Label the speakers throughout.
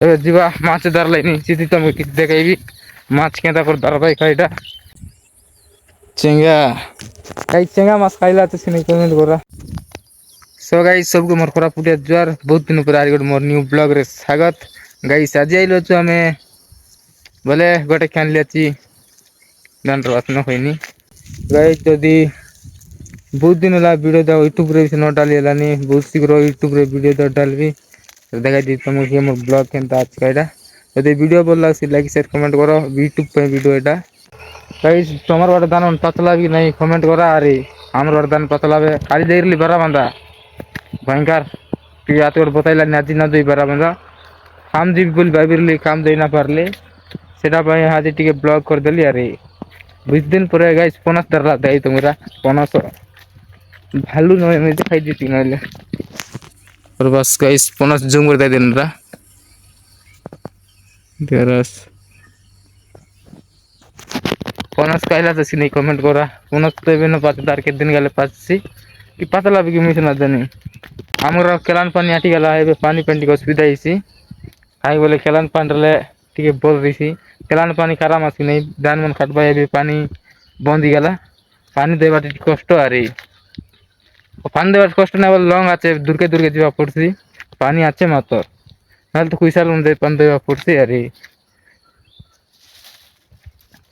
Speaker 1: ଏବେ ଯିବା ମାଛ ଧର ଲାଗନି ସିଧି ତମକୁ କିଛି ଦେଖେଇବି ମାଛ କେନ୍ତା କରି ଧରବାଇ ଖାଇଟା ଚେଙ୍ଗା କାଇ ଚେଙ୍ଗା ମାଛ ଖାଇଲା ତ ସେ କମେଣ୍ଟ କର। ସୋ ଗାଇସ सबको मोर कोरापुटिया जुआर बहुत दिन पर आज मोर न्यू ब्लॉग रे स्वागत। गाइस आज आइलो छु आमे बोले गोटे खानली अछि दान रत्न होइनी गाइस जदी बहुत दिन होला वीडियो दा यूट्यूब रे न डाली हेलानी बहुत शीघ्र यूट्यूब रे वीडियो दा डालबी देखा दी तुमको मोर ब्लॉग केनता अछि एटा यदि वीडियो भल लागसी लाइक शेयर कमेंट करो यूट्यूब पे वीडियो एटा गाइस तमर गोटे दान पतला भी नहीं कमेंट करा अरे हमर गोटे दान पतला बे खाली देरली बरा बंदा भयंकर टी आत बतैला आजी न देई बरा बंदा हम जी बोल भाबिरली काम देई ना पारली सेटा पई आज टिके ब्लॉग कर देली अरे 20 दिन ପରେ गाइस पनस धरला देई तुमरा पनस भालू न एमति खाइ दी नले और बस गाइस पनस जुम कर दे दिन रा तेरस पनस कहला तो नहीं कमेंट करा पनस तो एबे न पात तार के दिन गले पासी कि पतला भी मिस न देनी हमर केलान पानी आटी गला एबे पानी पेंटी को सुविधा इसी काई बोले केलान पानी रे टिके बोल रहीसी केलान पानी खराब आसी नहीं दान मन काटबा एबे पानी बंद गला पानी देबा कष्ट अरे पानी देबा कष्ट ना बोल लंग आचे दूरके दूरके जीवा पड़सी पानी आचे मातर नल तो कुइसा लोन दे पानी देबा पड़सी अरे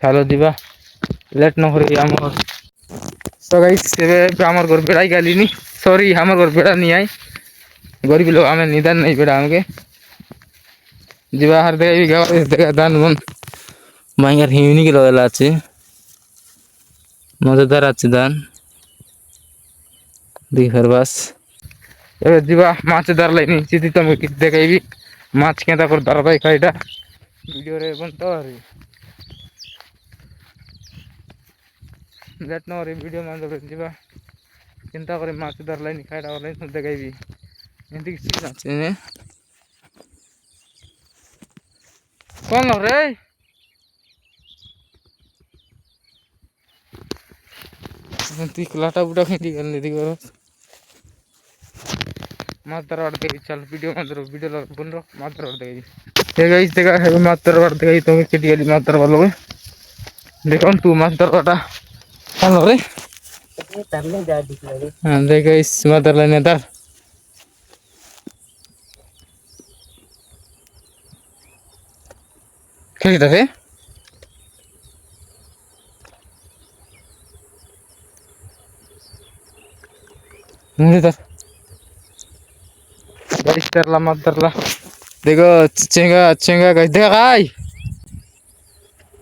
Speaker 1: चलो दिबा लेट न करी हमर सो गाइस सेबे हमर घर बेड़ाई गालीनी सॉरी हमर घर बेड़ा नहीं आई गरीब लोग हमें निदान नहीं बेड़ा हमके जीवा हर देगा दान मन मांगर हिवनी के लगला আছে मजेदार আছে दान देखर बस एबे जीवा माछ धर लाइनी सीधी तुमको किछ देखेबी माछ केंता कर धरबाई खाइटा वीडियो रे बन तो रे लेट न रे वीडियो मान दे जीवा चिंता करे माछ धर लाइनी खाइटा और देखेबी एंती किछ আছে ने कौन रे एंती लाटा बुटा खेती करने दी करो मात्र और दे चल वीडियो मात्र वीडियो बन रो मात्र और दे ये गाइस देखा है मात्र और दे तो खेती वाली मात्र वालों में देखो तू मात्र वाटा कौन रे तरले जा दिख रही हां देख गाइस मात्र लेने तर क्या है मुझे तर गाइस तरला मात्रला देखो चेंगा चेंगा गाइस देखा आई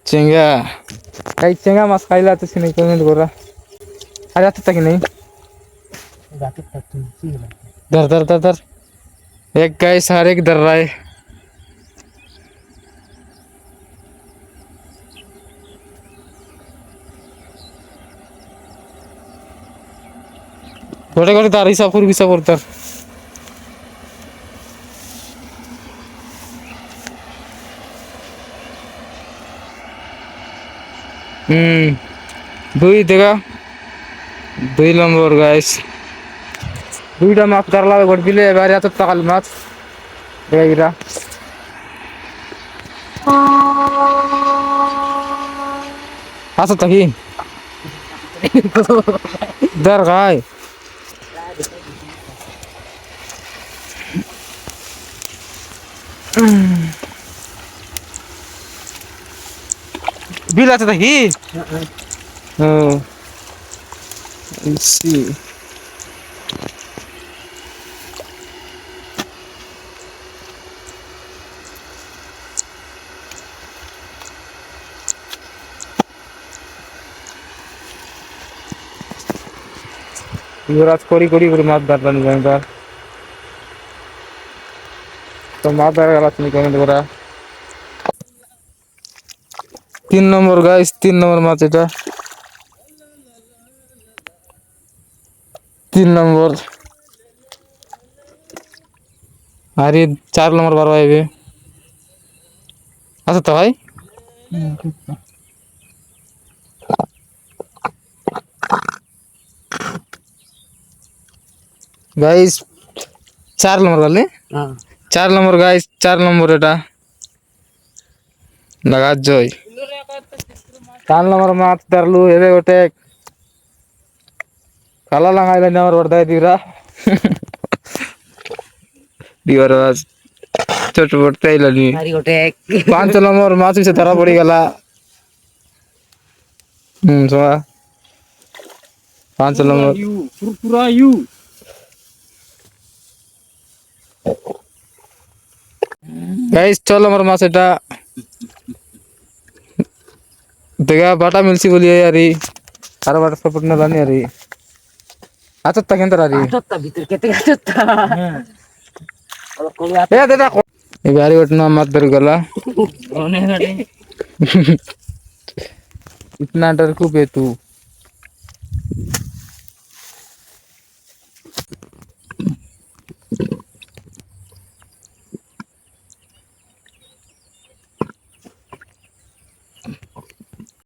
Speaker 1: चेंगा कई चेंगा मास खाइला तो नहीं कमेंट करा आ जाते तक नहीं जाते तक धर धर धर धर एक गाइस हर एक धर रहा है गोटे गोटे तार हिसाब कर दुई देखा 2 नंबर गाइस दुईटा माछ धरला गोटे बिले बारे तो तकाल माछ देखा आसा तकी दर गाय बिल आता तकी हां सी युवराज कोरी कोरी कोरी मात दारलानी भयंकर तो मात दारला नहीं कमेंट करा 3 नंबर गाइस 3 नंबर मात एटा 3 नंबर अरे 4 नंबर बार आइबे अच्छा तो भाई गाइस 4 नंबर वाले हां 4 নম্বর গাইস 4 নম্বর এটা লাগা জয় 4 নম্বর মাছ ধরলু এবে ওটে কালা লাগাইলে নেওয়ার বর্দাই দিরা দিবার বাস ছোট পড়তে আইলানি 5 নম্বর মাছ এসে ধরা পড়ি গেলা সোয়া 5 নম্বর
Speaker 2: পুরা ইউ
Speaker 1: গাইস 6 নম্বর মাছ এটা দেখা বাটা মিলছি বলি আরে আর বাটা সাপোর্ট না জানি আরে আচ্ছা কেন তার আরে
Speaker 2: আচ্ছা ভিতর কেটে আচ্ছা
Speaker 1: এ দাদা এ গাড়ি ওঠনা মাছ ধর গলা
Speaker 2: রনে গাড়ি
Speaker 1: इतना डर को पे तू